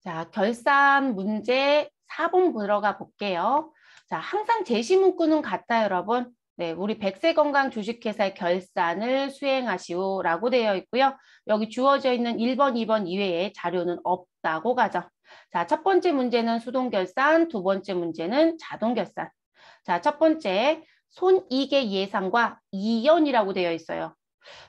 자, 결산 문제 4번 들어가 볼게요. 자, 항상 제시 문구는 같아요, 여러분. 네, 우리 백세건강 주식회사의 결산을 수행하시오라고 되어 있고요. 여기 주어져 있는 1번, 2번 이외에 자료는 없다고 가죠. 자, 첫 번째 문제는 수동결산, 두 번째 문제는 자동결산. 자, 첫 번째, 손익의 예상과 이연이라고 되어 있어요.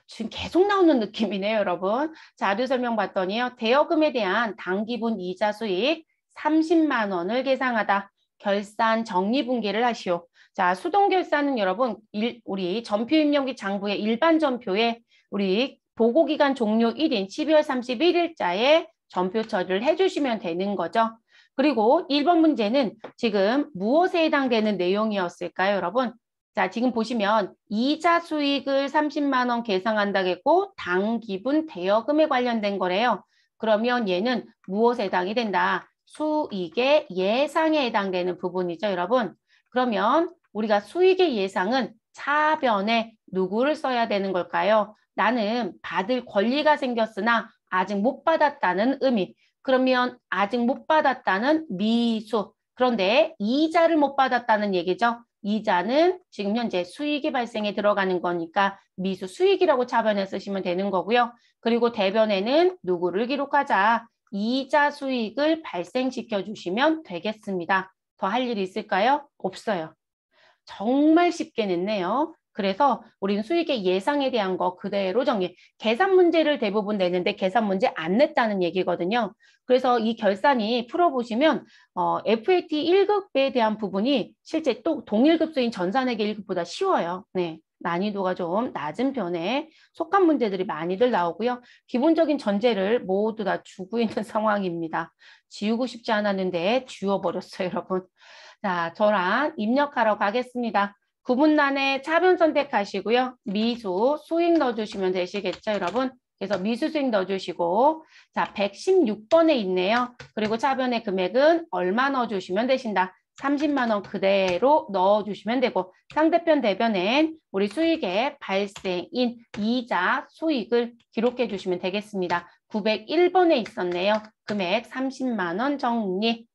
지금 계속 나오는 느낌이네요, 여러분. 자료 설명 봤더니요. 대여금에 대한 당기분 이자 수익 30만 원을 계상하다. 결산 정리분계를 하시오. 자, 수동결산은 여러분, 우리 전표 입력기 장부의 일반 전표에 우리 보고기간 종료 1인 12월 31일자에 전표 처리를 해주시면 되는 거죠. 그리고 1번 문제는 지금 무엇에 해당되는 내용이었을까요, 여러분? 자, 지금 보시면 이자 수익을 30만 원 계상한다겠고 당기분 대여금에 관련된 거래요. 그러면 얘는 무엇에 해당이 된다? 수익의 예상에 해당되는 부분이죠, 여러분. 그러면 우리가 수익의 예상은 차변에 누구를 써야 되는 걸까요? 나는 받을 권리가 생겼으나 아직 못 받았다는 의미. 그러면 아직 못 받았다는 미수. 그런데 이자를 못 받았다는 얘기죠. 이자는 지금 현재 수익이 발생에 들어가는 거니까 미수 수익이라고 차변에 쓰시면 되는 거고요. 그리고 대변에는 누구를 기록하자. 이자 수익을 발생시켜 주시면 되겠습니다. 더 할 일이 있을까요? 없어요. 정말 쉽게 냈네요. 그래서 우리는 수익의 예상에 대한 거 그대로 정리. 계산 문제를 대부분 내는데 계산 문제 안 냈다는 얘기거든요. 그래서 이 결산이 풀어보시면 FAT 1급에 대한 부분이 실제 또 동일급수인 전산회계 1급보다 쉬워요. 네. 난이도가 좀 낮은 편에 속한 문제들이 많이들 나오고요. 기본적인 전제를 모두 다 주고 있는 상황입니다. 지우고 싶지 않았는데 지워버렸어요, 여러분. 자, 저랑 입력하러 가겠습니다. 구분란에 차변 선택하시고요. 미수, 수익 넣어주시면 되시겠죠, 여러분? 그래서 미수 수익 넣어주시고 자, 116번에 있네요. 그리고 차변의 금액은 얼마 넣어주시면 되신다. 30만 원 그대로 넣어주시면 되고 상대편 대변엔 우리 수익의 발생인 이자 수익을 기록해 주시면 되겠습니다. 901번에 있었네요. 금액 30만 원 정리.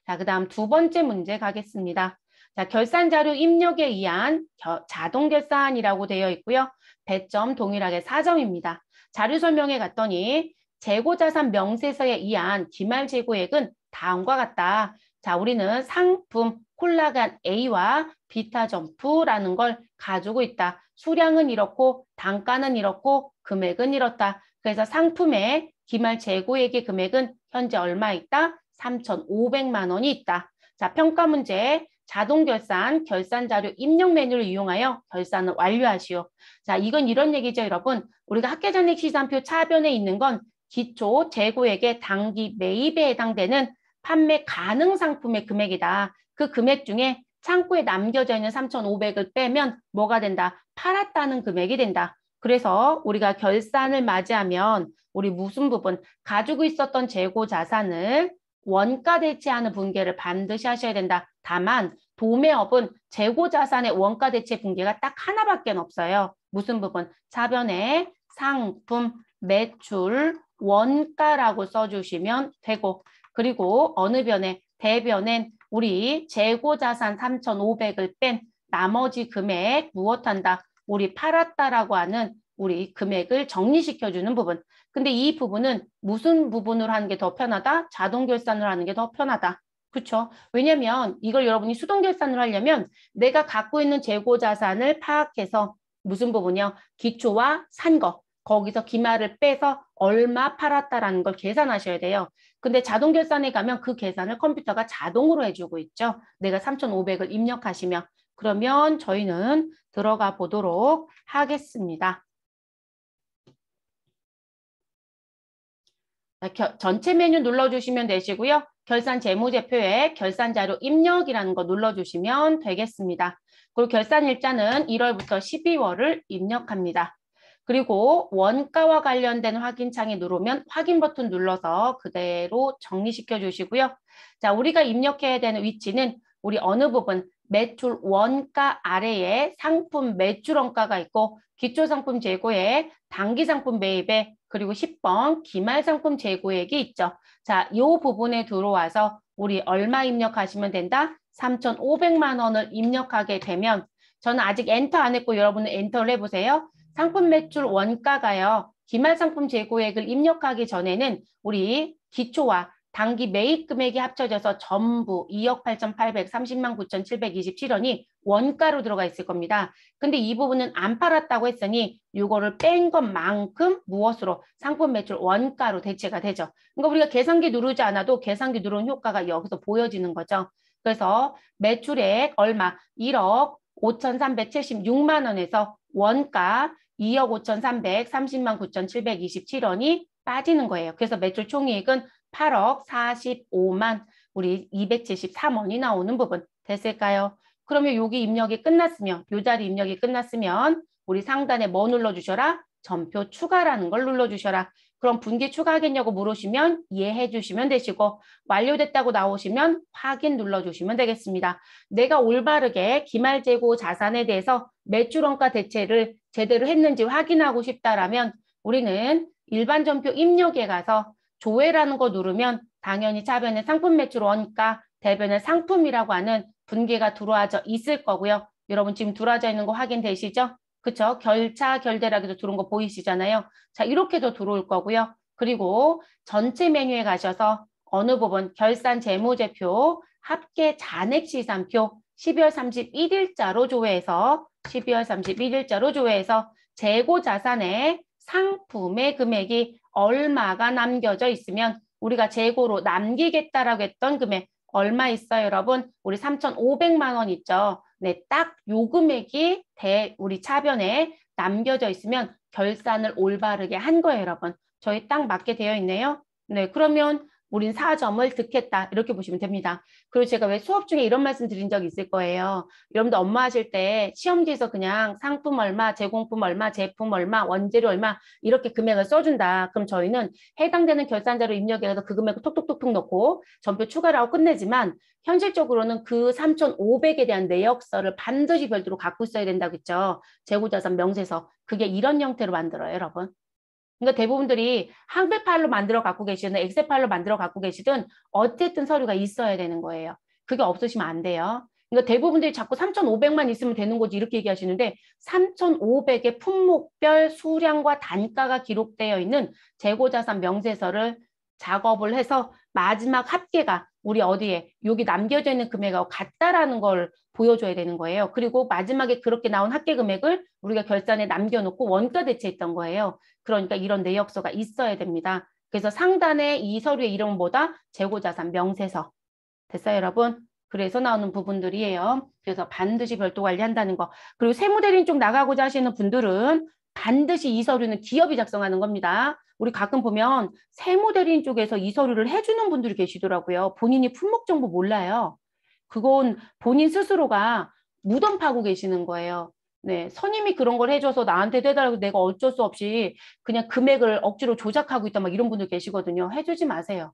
자, 그 다음 두 번째 문제 가겠습니다. 자, 결산 자료 입력에 의한 자동 결산이라고 되어 있고요. 배점 동일하게 4점입니다. 자료 설명에 갔더니 재고자산 명세서에 의한 기말 재고액은 다음과 같다. 자, 우리는 상품 콜라겐 A와 비타 점프라는 걸 가지고 있다. 수량은 이렇고 단가는 이렇고 금액은 이렇다. 그래서 상품의 기말 재고액의 금액은 현재 얼마 있다? 3,500만 원이 있다. 자, 평가 문제. 자동 결산, 결산 자료 입력 메뉴를 이용하여 결산을 완료하시오. 자, 이건 이런 얘기죠, 여러분. 우리가 학계장액 시산표 차변에 있는 건 기초 재고액의 당기 매입에 해당되는 판매 가능 상품의 금액이다. 그 금액 중에 창고에 남겨져 있는 3,500을 빼면 뭐가 된다? 팔았다는 금액이 된다. 그래서 우리가 결산을 맞이하면 우리 무슨 부분? 가지고 있었던 재고 자산을 원가 대체하는 분계를 반드시 하셔야 된다. 다만 도매업은 재고 자산의 원가 대체 분계가 딱 하나밖에 없어요. 무슨 부분? 차변에 상품, 매출, 원가라고 써주시면 되고 그리고 어느 변에 대변엔 우리 재고 자산 3,500을 뺀 나머지 금액 무엇한다? 우리 팔았다라고 하는 우리 금액을 정리시켜주는 부분. 근데 이 부분은 무슨 부분으로 하는 게 더 편하다? 자동 결산을 하는 게 더 편하다. 그렇죠? 왜냐면 이걸 여러분이 수동 결산을 하려면 내가 갖고 있는 재고 자산을 파악해서 무슨 부분이요? 기초와 산 거. 거기서 기말을 빼서 얼마 팔았다라는 걸 계산하셔야 돼요. 근데 자동 결산에 가면 그 계산을 컴퓨터가 자동으로 해주고 있죠. 내가 3,500을 입력하시면. 그러면 저희는 들어가 보도록 하겠습니다. 전체 메뉴 눌러주시면 되시고요. 결산 재무제표에 결산자료 입력이라는 거 눌러주시면 되겠습니다. 그리고 결산일자는 1월부터 12월을 입력합니다. 그리고 원가와 관련된 확인창에 누르면 확인 버튼 눌러서 그대로 정리시켜 주시고요. 자, 우리가 입력해야 되는 위치는 우리 어느 부분 매출 원가 아래에 상품 매출 원가가 있고 기초상품 재고에 단기상품 매입에 그리고 10번 기말상품 재고액이 있죠. 자, 이 부분에 들어와서 우리 얼마 입력하시면 된다? 3,500만 원을 입력하게 되면 저는 아직 엔터 안 했고 여러분은 엔터를 해보세요. 상품 매출 원가가요. 기말상품 재고액을 입력하기 전에는 우리 기초와 단기 매입 금액이 합쳐져서 전부 2억 8,830만 9,727원이 원가로 들어가 있을 겁니다. 근데 이 부분은 안 팔았다고 했으니 이거를 뺀 것만큼 무엇으로? 상품 매출 원가로 대체가 되죠. 그러니까 우리가 계산기 누르지 않아도 계산기 누르는 효과가 여기서 보여지는 거죠. 그래서 매출액 얼마? 1억 5,376만 원에서 원가 2억 5,330만 9,727원이 빠지는 거예요. 그래서 매출 총이익은 8억 45만 우리 273원이 나오는 부분 됐을까요? 그러면 여기 입력이 끝났으면 요 자리 입력이 끝났으면 우리 상단에 뭐 눌러주셔라? 전표 추가라는 걸 눌러주셔라. 그럼 분기 추가하겠냐고 물으시면 이해해 주시면 되시고 완료됐다고 나오시면 확인 눌러주시면 되겠습니다. 내가 올바르게 기말재고 자산에 대해서 매출원가 대체를 제대로 했는지 확인하고 싶다라면 우리는 일반 전표 입력에 가서 조회라는 거 누르면 당연히 차변에 상품 매출 원가, 대변에 상품이라고 하는 분기가 들어와져 있을 거고요. 여러분 지금 들어와져 있는 거 확인되시죠? 그쵸? 결차, 결대락에도 들어온 거 보이시잖아요. 자, 이렇게도 들어올 거고요. 그리고 전체 메뉴에 가셔서 어느 부분 결산 재무제표, 합계 잔액시산표 12월 31일자로 조회해서 12월 31일자로 조회해서 재고 자산에 상품의 금액이 얼마가 남겨져 있으면 우리가 재고로 남기겠다라고 했던 금액 얼마 있어요, 여러분? 우리 3,500만 원 있죠. 네, 딱 요 금액이 우리 차변에 남겨져 있으면 결산을 올바르게 한 거예요, 여러분. 저희 딱 맞게 되어 있네요. 네, 그러면 우린 4점을 득했다. 이렇게 보시면 됩니다. 그리고 제가 왜 수업 중에 이런 말씀 드린 적 있을 거예요. 여러분들 업무 하실 때 시험지에서 그냥 상품 얼마, 제공품 얼마, 제품 얼마, 원재료 얼마 이렇게 금액을 써준다. 그럼 저희는 해당되는 결산자료 입력해서 그 금액을 톡톡톡톡 넣고 전표 추가를 하고 끝내지만 현실적으로는 그 3,500에 대한 내역서를 반드시 별도로 갖고 있어야 된다고 했죠. 재고자산 명세서. 그게 이런 형태로 만들어요, 여러분. 그러니까 대부분들이 한글 파일로 만들어 갖고 계시든 엑셀 파일로 만들어 갖고 계시든 어쨌든 서류가 있어야 되는 거예요. 그게 없으시면 안 돼요. 그러니까 대부분들이 자꾸 3,500만 있으면 되는 거지 이렇게 얘기하시는데 3,500의 품목별 수량과 단가가 기록되어 있는 재고자산 명세서를 작업을 해서 마지막 합계가 우리 어디에 여기 남겨져 있는 금액하고 같다라는 걸 보여줘야 되는 거예요. 그리고 마지막에 그렇게 나온 합계 금액을 우리가 결산에 남겨놓고 원가 대체했던 거예요. 그러니까 이런 내역서가 있어야 됩니다. 그래서 상단에 이 서류의 이름은 뭐다? 재고자산 명세서. 됐어요, 여러분? 그래서 나오는 부분들이에요. 그래서 반드시 별도 관리한다는 거. 그리고 세무대리인 쪽 나가고자 하시는 분들은 반드시 이 서류는 기업이 작성하는 겁니다. 우리 가끔 보면 세무대리인 쪽에서 이 서류를 해주는 분들이 계시더라고요. 본인이 품목 정보 몰라요. 그건 본인 스스로가 무덤 파고 계시는 거예요. 네, 선임이 그런 걸 해줘서 나한테 해달라고 내가 어쩔 수 없이 그냥 금액을 억지로 조작하고 있다 막 이런 분들 계시거든요. 해주지 마세요.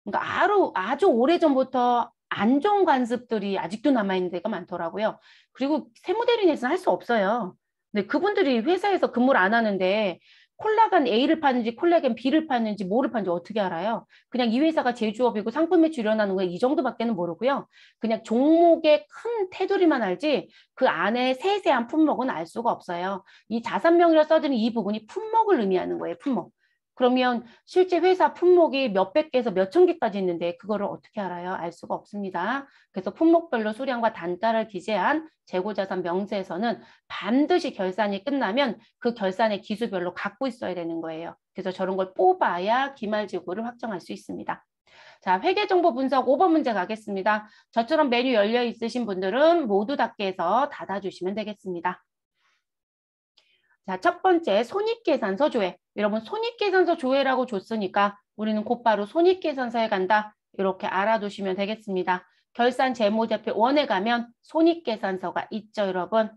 그러니까 아주 오래전부터 안 좋은 관습들이 아직도 남아있는 데가 많더라고요. 그리고 세무대리인에서는 할 수 없어요. 근데 그분들이 회사에서 근무를 안 하는데 콜라겐 A를 파는지 콜라겐 B를 파는지 뭐를 파는지 어떻게 알아요? 그냥 이 회사가 제조업이고 상품 매출이 일어나는 거에 이 정도밖에는 모르고요. 그냥 종목의 큰 테두리만 알지 그 안에 세세한 품목은 알 수가 없어요. 이 자산명의로 써드는 이 부분이 품목을 의미하는 거예요. 품목. 그러면 실제 회사 품목이 몇백 개에서 몇천 개까지 있는데 그거를 어떻게 알아요? 알 수가 없습니다. 그래서 품목별로 수량과 단가를 기재한 재고자산 명세에서는 반드시 결산이 끝나면 그 결산의 기수별로 갖고 있어야 되는 거예요. 그래서 저런 걸 뽑아야 기말재고를 확정할 수 있습니다. 자, 회계정보 분석 5번 문제 가겠습니다. 저처럼 메뉴 열려 있으신 분들은 모두 닫게 해서 닫아주시면 되겠습니다. 자, 첫 번째 손익계산서 조회. 여러분 손익계산서 조회라고 줬으니까 우리는 곧바로 손익계산서에 간다. 이렇게 알아두시면 되겠습니다. 결산 재무제표 1에 가면 손익계산서가 있죠, 여러분.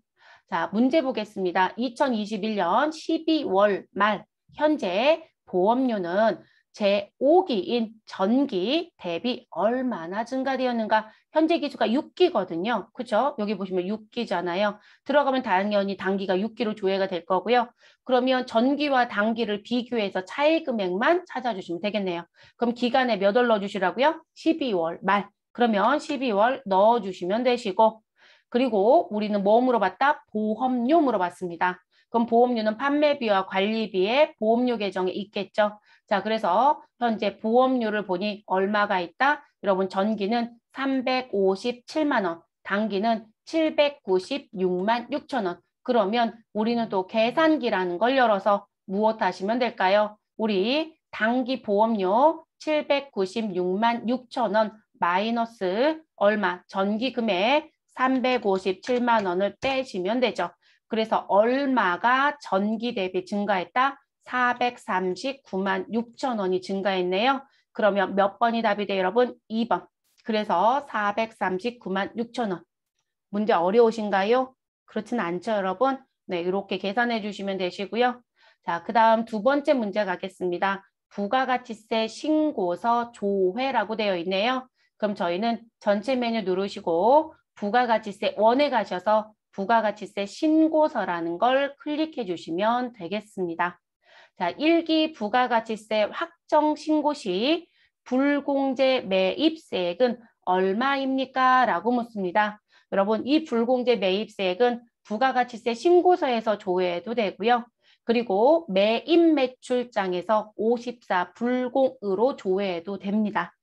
자, 문제 보겠습니다. 2021년 12월 말 현재 보험료는 제5기인 전기 대비 얼마나 증가되었는가? 현재 기수가 6기거든요. 그죠? 여기 보시면 6기잖아요. 들어가면 당연히 단기가 6기로 조회가 될 거고요. 그러면 전기와 단기를 비교해서 차이 금액만 찾아주시면 되겠네요. 그럼 기간에 몇 월 넣어주시라고요? 12월 말. 그러면 12월 넣어주시면 되시고, 그리고 우리는 뭐 물어봤다? 보험료 물어봤습니다. 그럼 보험료는 판매비와 관리비에 보험료 계정에 있겠죠. 자, 그래서 현재 보험료를 보니 얼마가 있다? 여러분, 전기는 357만 원, 단기는 796만 6천 원. 그러면 우리는 또 계산기라는 걸 열어서 무엇 하시면 될까요? 우리 단기 보험료 796만 6천 원 마이너스 얼마? 전기 금액 357만 원을 빼시면 되죠. 그래서 얼마가 전기 대비 증가했다? 439만 6천 원이 증가했네요. 그러면 몇 번이 답이 돼요, 여러분? 2번. 그래서 439만 6천 원. 문제 어려우신가요? 그렇진 않죠, 여러분? 네, 이렇게 계산해 주시면 되시고요. 자, 그 다음 두 번째 문제 가겠습니다. 부가가치세 신고서 조회라고 되어 있네요. 그럼 저희는 전체 메뉴 누르시고 부가가치세 원에 가셔서 부가가치세 신고서라는 걸 클릭해 주시면 되겠습니다. 자, 1기 부가가치세 확정 신고 시 불공제 매입세액은 얼마입니까? 라고 묻습니다. 여러분, 이 불공제 매입세액은 부가가치세 신고서에서 조회해도 되고요. 그리고 매입매출장에서 54 불공으로 조회해도 됩니다.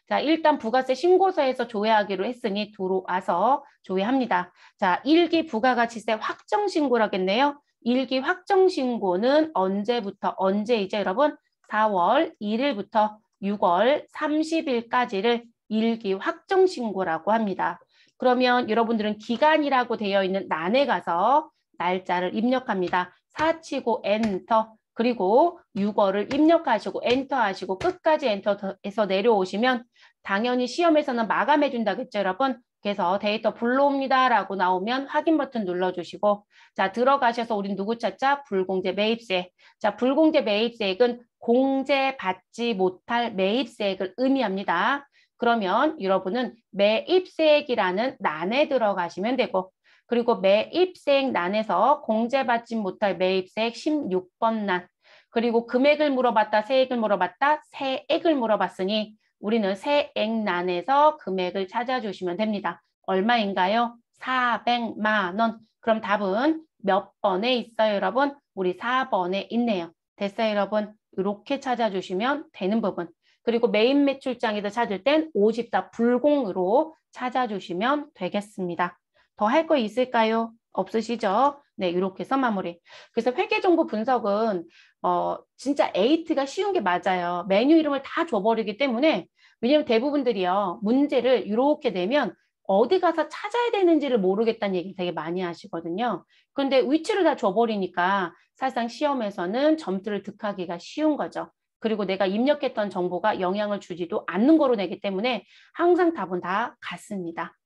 자, 일단 부가세 신고서에서 조회하기로 했으니 들어와서 조회합니다. 자, 1기 부가가치세 확정 신고라겠네요. 1기 확정 신고는 언제부터 언제이죠, 여러분? 4월 1일부터 6월 30일까지를 1기 확정 신고라고 합니다. 그러면 여러분들은 기간이라고 되어 있는 난에 가서 날짜를 입력합니다. 4 치고 엔터, 그리고 6월을 입력하시고 엔터 하시고 끝까지 엔터해서 내려오시면 당연히 시험에서는 마감해 준다겠죠, 여러분? 그래서 데이터 불러옵니다 라고 나오면 확인 버튼 눌러주시고, 자, 들어가셔서 우린 누구 찾자? 불공제 매입세. 자, 불공제 매입세액은 공제받지 못할 매입세액을 의미합니다. 그러면 여러분은 매입세액이라는 난에 들어가시면 되고, 그리고 매입세액 난에서 공제받지 못할 매입세액 16번 난, 그리고 금액을 물어봤다, 세액을 물어봤다, 세액을 물어봤으니 우리는 세액난에서 금액을 찾아주시면 됩니다. 얼마인가요? 400만 원. 그럼 답은 몇 번에 있어요, 여러분? 우리 4번에 있네요. 됐어요, 여러분? 이렇게 찾아주시면 되는 부분. 그리고 메인 매출장에서 찾을 땐 54 불공으로 찾아주시면 되겠습니다. 더 할 거 있을까요? 없으시죠? 네, 이렇게 해서 마무리. 그래서 회계정보 분석은 진짜 에이트가 쉬운 게 맞아요. 메뉴 이름을 다 줘버리기 때문에, 왜냐면 대부분들이요, 문제를 이렇게 내면 어디 가서 찾아야 되는지를 모르겠다는 얘기 되게 많이 하시거든요. 그런데 위치를 다 줘버리니까 사실상 시험에서는 점수를 득하기가 쉬운 거죠. 그리고 내가 입력했던 정보가 영향을 주지도 않는 거로 내기 때문에 항상 답은 다 같습니다.